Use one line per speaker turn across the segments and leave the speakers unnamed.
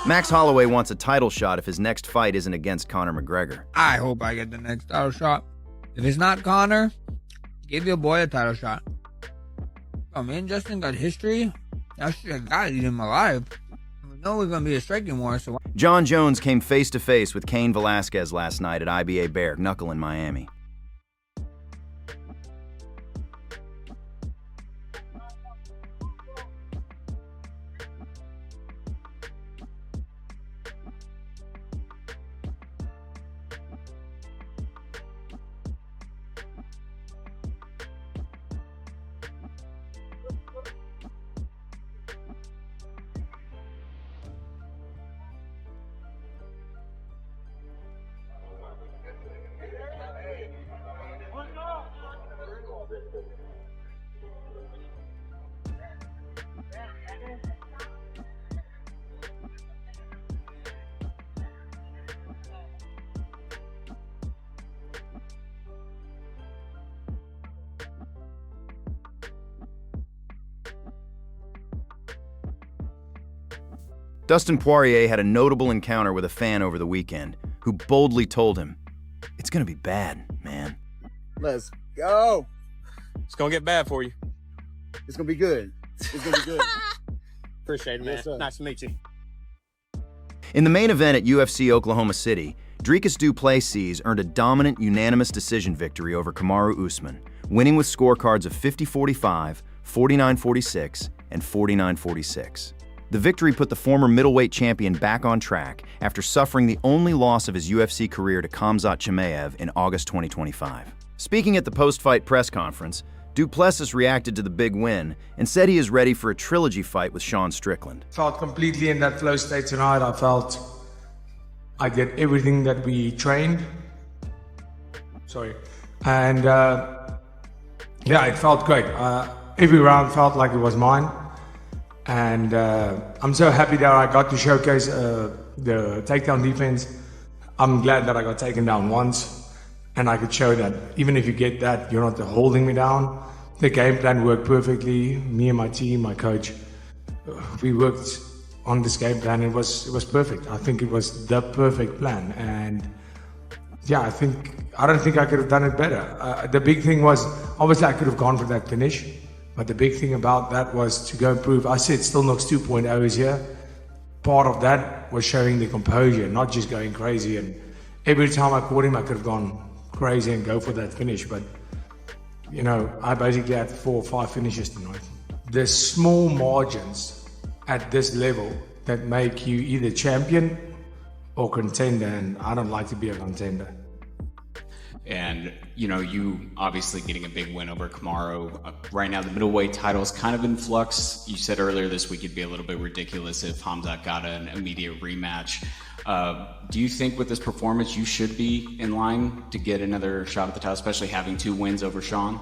Max Holloway wants a title shot if his next fight isn't against Conor McGregor.
I hope I get the next title shot. If it's not Conor, give your boy a title shot. Oh man, Justin got history. I should have got to eat him alive. We know we're going to be a striking war, so...
Jon Jones came face-to-face with Cain Velasquez last night at IBA Bare Knuckle in Miami. Dustin Poirier had a notable encounter with a fan over the weekend who boldly told him, "It's gonna be bad, man."
Let's go.
It's gonna get bad for you.
It's gonna be good. It's gonna be good.
Appreciate it, man.
Yes, sir.
Nice to meet you.
In the main event at UFC Oklahoma City, Dricus Du Plessis earned a dominant unanimous decision victory over Kamaru Usman, winning with scorecards of 50-45, 49-46, and 49-46. The victory put the former middleweight champion back on track after suffering the only loss of his UFC career to Khamzat Chimaev in August 2025. Speaking at the post-fight press conference, Du Plessis reacted to the big win and said he is ready for a trilogy fight with Sean Strickland.
Felt completely in that flow state tonight. I felt I did everything that we trained. And yeah, it felt great. Every round felt like it was mine. And I'm so happy that I got to showcase the takedown defense. I'm glad that I got taken down once, and I could show that even if you get that, you're not holding me down. The game plan worked perfectly. Me and my team, my coach, we worked on this game plan. It was perfect. I think it was the perfect plan, and yeah, I don't think I could have done it better. The big thing was, obviously I could have gone for that finish. But the big thing about that was to go and prove, I said Stilnox 2.0 is here. Part of that was showing the composure, not just going crazy. And every time I caught him, I could have gone crazy and go for that finish. But, you know, I basically had 4 or 5 finishes tonight. There's small margins at this level that make you either champion or contender, and I don't like to be a contender.
And, you know, you obviously getting a big win over Kamaru. Right now, the middleweight title is kind of in flux. You said earlier this week it'd be a little bit ridiculous if Khamzat got an immediate rematch. Do you think with this performance you should be in line to get another shot at the title, especially having 2 wins over Sean?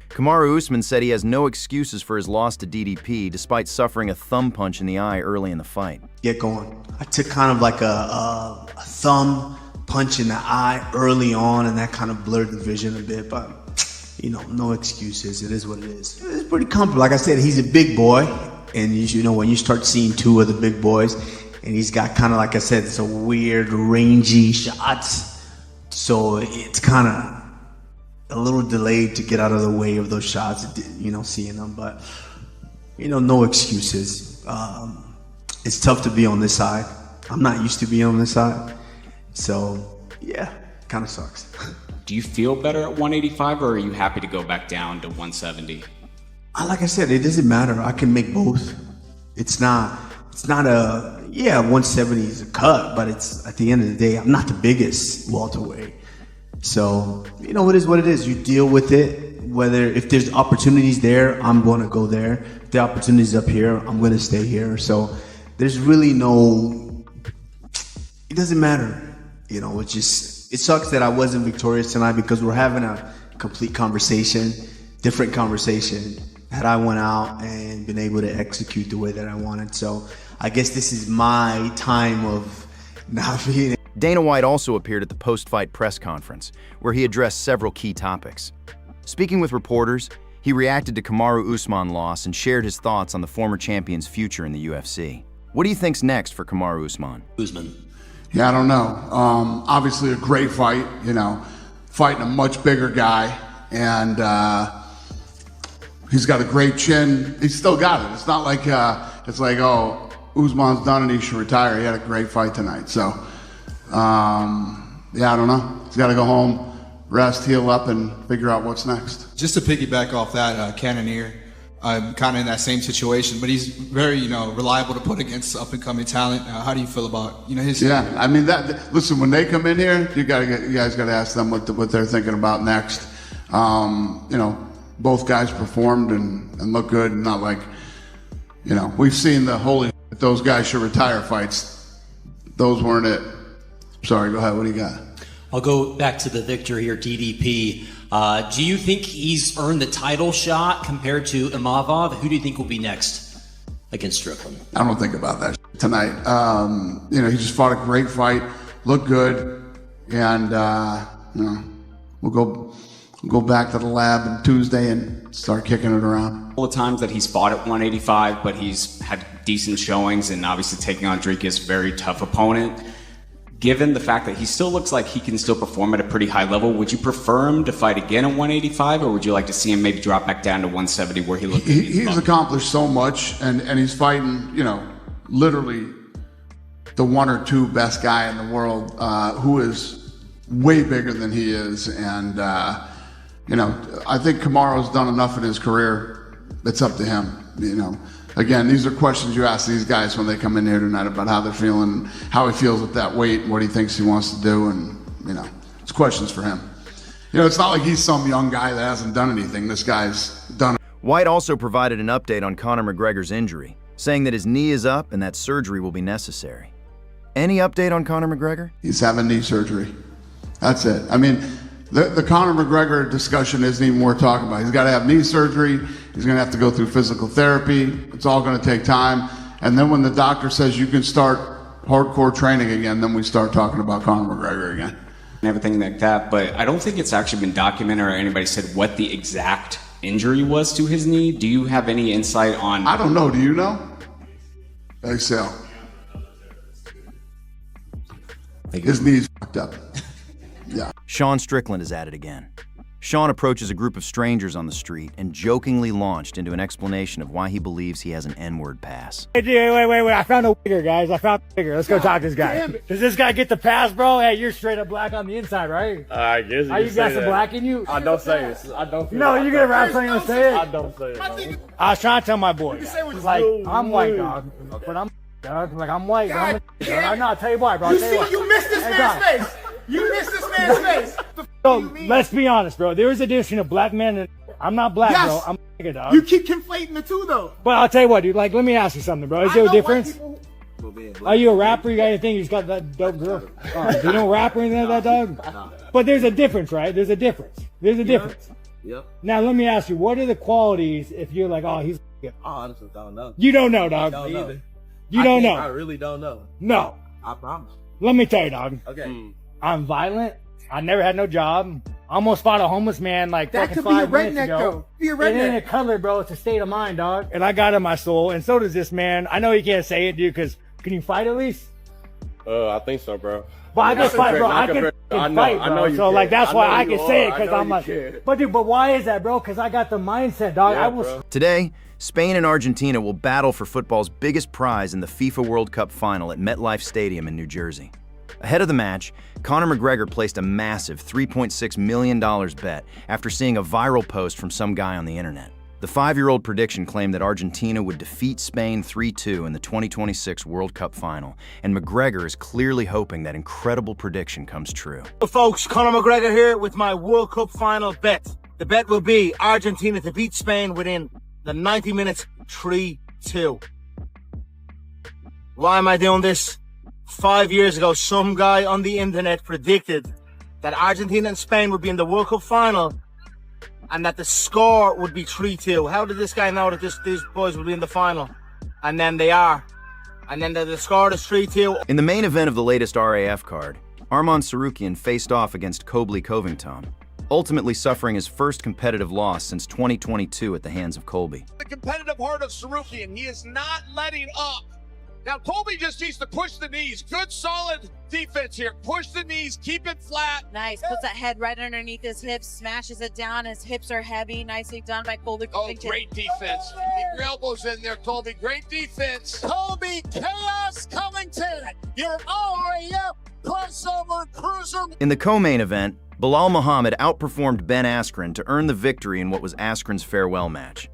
Kamaru Usman said he has no excuses for his loss to DDP despite suffering a thumb punch in the eye early in the fight.
Get going. I took kind of like a thumb punch in the eye early on, and that kind of blurred the vision a bit, but you know, no excuses. It is what it is. It's pretty comfortable. Like I said, he's a big boy, and you know, when you start seeing 2 of the big boys, and he's got kind of, like I said, it's a weird rangy shots, so it's kind of a little delayed to get out of the way of those shots, you know, seeing them, but you know, no excuses. It's tough to be on this side. I'm not used to being on this side. So, yeah, kind of sucks.
Do you feel better at 185, or are you happy to go back down to 170?
Like I said, it doesn't matter. I can make both. It's not a, yeah, 170 is a cut, but it's, at the end of the day, I'm not the biggest welterweight. So, you know, it is what it is. You deal with it. If there's opportunities there, I'm going to go there. If the opportunities up here, I'm going to stay here. So, there's really no, it doesn't matter. You know, it sucks that I wasn't victorious tonight because we're having a complete conversation, different conversation, had I went out and been able to execute the way that I wanted. So I guess this is my time of not being.
Dana White also appeared at the post-fight press conference, where he addressed several key topics. Speaking with reporters, he reacted to Kamaru Usman loss and shared his thoughts on the former champion's future in the UFC. What do you think's next for Kamaru Usman?
Yeah, I don't know. Obviously a great fight, you know, fighting a much bigger guy, and he's got a great chin. He's still got it. It's not like it's like, oh, Usman's done and he should retire. He had a great fight tonight. So, yeah, I don't know. He's got to go home, rest, heal up, and figure out what's next.
Just to piggyback off that, Cannonier, I'm kind of in that same situation, but he's very, you know, reliable to put against up-and-coming talent. How do you feel about, you know, his?
Yeah, I mean, listen, when they come in here, you guys got to ask them what they're thinking about next. You know, both guys performed and looked good, and not like, you know, we've seen the holy those guys should retire fights. Those weren't it. Sorry, go ahead. What do you got?
I'll go back to the victor here, DDP. Do you think he's earned the title shot compared to Imavov? Who do you think will be next against Strickland?
I don't think about that tonight. You know, he just fought a great fight, looked good, and you know, we'll go back to the lab on Tuesday and start kicking it around.
All the times that he's fought at 185, but he's had decent showings, and obviously taking on Dricus, very tough opponent. Given the fact that he still looks like he can still perform at a pretty high level, would you prefer him to fight again at 185, or would you like to see him maybe drop back down to 170 where he looked?
He's accomplished so much, and he's fighting, you know, literally the one or two best guy in the world, who is way bigger than he is, and you know, I think Kamaru's done enough in his career. It's up to him, you know. Again, these are questions you ask these guys when they come in here tonight about how they're feeling, how he feels at that weight, and what he thinks he wants to do, and, you know, it's questions for him. You know, it's not like he's some young guy that hasn't done anything. This guy's done it.
White also provided an update on Conor McGregor's injury, saying that his knee is up and that surgery will be necessary. Any update on Conor McGregor?
He's having knee surgery. That's it. I mean, the Conor McGregor discussion isn't even worth talking about. He's got to have knee surgery. He's going to have to go through physical therapy. It's all going to take time. And then when the doctor says you can start hardcore training again, then we start talking about Conor McGregor again.
And everything like that, but I don't think it's actually been documented or anybody said what the exact injury was to his knee. Do you have any insight on?
I don't know. Do you know? ACL. His knee's fucked up. Yeah.
Sean Strickland is at it again. Sean approaches a group of strangers on the street and jokingly launched into an explanation of why he believes he has an N-word pass.
Hey, wait. I found a wigger, guys. I found a wigger. Let's go talk to this guy. Does this guy get the pass, bro? Hey, you're straight up black on the inside, right?
I guess
you got some black in you?
I don't say it. I don't.
No, you gonna rap something and say it?
I don't say it.
I was trying to tell my boy. Like, I'm white, dog. But I'm dog. Like, I'm white. But I'm not. I'll tell you why, bro.
You missed this man's face. You missed this man's face.
So let's be honest, bro. There is a difference between a black man and I'm not black,
yes.
bro. I'm a nigga, dog.
You keep conflating the two, though.
But I'll tell you what, dude. Like, let me ask you something, bro. Is there a difference? Are you a rapper? You got anything? You just got that dope girl? You don't rap or anything like that, dog? No. But there's a difference, right? There's a difference. Yep. Now let me ask you, what are the qualities if you're like, oh, he's?
I honestly don't know.
You don't know, dog.
I don't either.
You don't know.
I really don't know.
No.
I promise.
Let me tell you, dog.
Okay.
I'm violent. I never had no job. Almost fought a homeless man like
that
fucking
could be a
5 minutes
redneck,
ago.
though. Be a
It
redneck.
ain't a color, bro. It's a state of mind, dog. And I got it in my soul, and so does this man. I know you can't say it, dude, because can you fight at least?
I think so, bro.
But I can fight, bro. I can fight, bro. So like that's why I can say it, because I'm like, but dude, but why is that, bro? Because I got the mindset, dog.
Yeah,
I will.
bro.
Today, Spain and Argentina will battle for football's biggest prize in the FIFA World Cup final at MetLife Stadium in New Jersey. Ahead of the match, Conor McGregor placed a massive $3.6 million bet after seeing a viral post from some guy on the internet. The 5-year-old prediction claimed that Argentina would defeat Spain 3-2 in the 2026 World Cup final, and McGregor is clearly hoping that incredible prediction comes true.
Folks, Conor McGregor here with my World Cup final bet. The bet will be Argentina to beat Spain within the 90 minutes 3-2. Why am I doing this? 5 years ago, some guy on the internet predicted that Argentina and Spain would be in the World Cup final and that the score would be 3-2. How did this guy know that these boys would be in the final? And then they are. And then the score is 3-2.
In the main event of the latest RAF card, Arman Tsarukyan faced off against Colby Covington, ultimately suffering his first competitive loss since 2022 at the hands of Colby.
The competitive heart of Tsarukyan, he is not letting up. Now, Colby just needs to push the knees. Good, solid defense here. Push the knees, keep it flat.
Nice. Puts that head right underneath his hips, smashes it down. His hips are heavy. Nicely done by Colby.
Oh, great defense. Keep your elbows in there, Colby. Great defense.
Colby Chaos Covington, your RAF crossover cruiser.
In the co-main event, Bilal Muhammad outperformed Ben Askren to earn the victory in what was Askren's farewell match.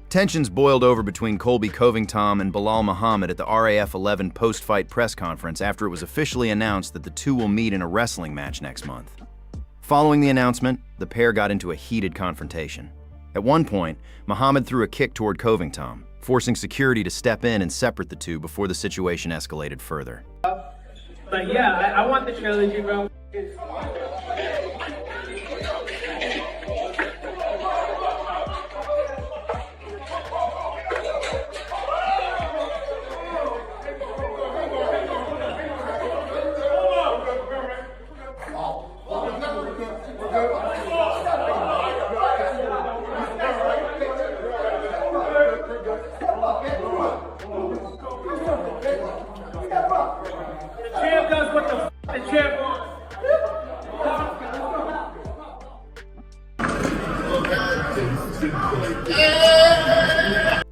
Tensions boiled over between Colby Covington and Bilal Muhammad at the RAF 11 post-fight press conference after it was officially announced that the two will meet in a wrestling match next month. Following the announcement, the pair got into a heated confrontation. At one point, Muhammad threw a kick toward Covington, forcing security to step in and separate the two before the situation escalated further.
But yeah, I want the trilogy, bro.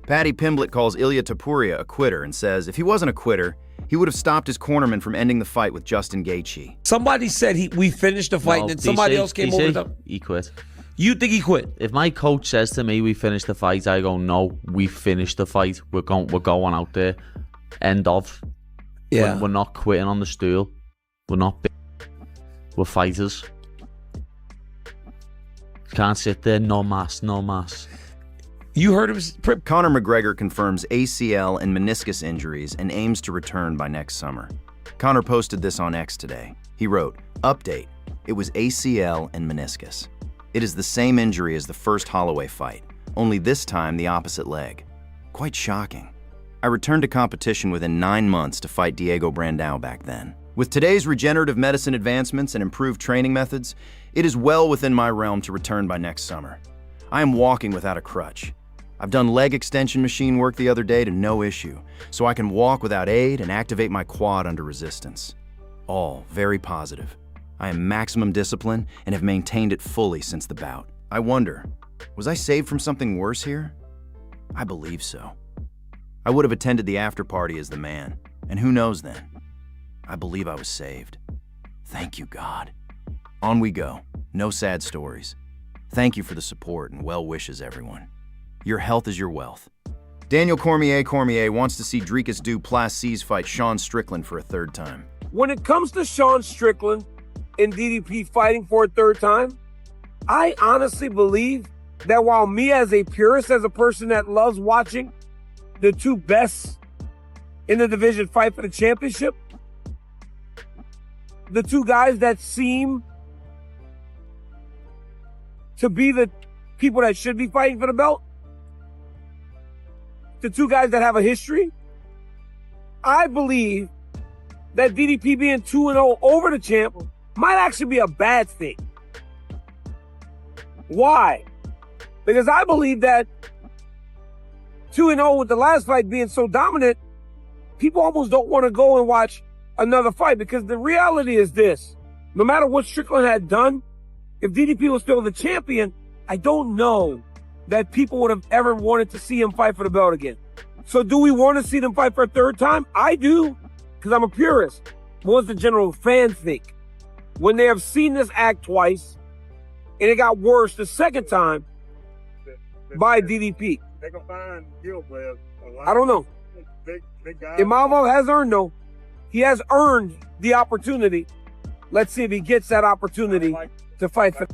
Paddy Pimblett calls Ilia Topuria a quitter and says if he wasn't a quitter, he would have stopped his cornerman from ending the fight with Justin Gaethje.
Somebody said we finished the fight, and then somebody else came over.
He quit.
You think he quit?
If my coach says to me, "We finished the fight," I go, "No, we finished the fight. We're going out there. End of."
Yeah.
We're not quitting on the stool. We're not. We're fighters. Can't sit there. No mass. No mass.
You heard him.
Conor McGregor confirms ACL and meniscus injuries and aims to return by next summer. Conor posted this on X today. He wrote, "Update. It was ACL and meniscus. It is the same injury as the first Holloway fight, only this time the opposite leg. Quite shocking. I returned to competition within 9 months to fight Diego Brandao back then. With today's regenerative medicine advancements and improved training methods, it is well within my realm to return by next summer. I am walking without a crutch. I've done leg extension machine work the other day to no issue, so I can walk without aid and activate my quad under resistance. All very positive. I am maximum discipline and have maintained it fully since the bout. I wonder, was I saved from something worse here? I believe so. I would have attended the after party as the man, and who knows then? I believe I was saved. Thank you, God. On we go. No sad stories. Thank you for the support and well wishes, everyone. Your health is your wealth. Daniel Cormier wants to see Dricus du Plessis fight Sean Strickland for a third time.
When it comes to Sean Strickland and DDP fighting for a third time, I honestly believe that while me as a purist, as a person that loves watching the two best in the division fight for the championship, the two guys that seem to be the people that should be fighting for the belt, the two guys that have a history, I believe that DDP being 2-0 over the champ might actually be a bad thing. Why? Because I believe that 2-0 with the last fight being so dominant, people almost don't want to go and watch another fight, because the reality is this: no matter what Strickland had done, if DDP was still the champion, I don't know that people would have ever wanted to see him fight for the belt again. So do we want to see them fight for a third time? I do, because I'm a purist. What does the general fan think? When they have seen this act twice, and it got worse the second time, by DDP.
They can find guilt, but
I don't know.
Big guy.
Imavov has earned, though. He has earned the opportunity. Let's see if he gets that opportunity to fight for.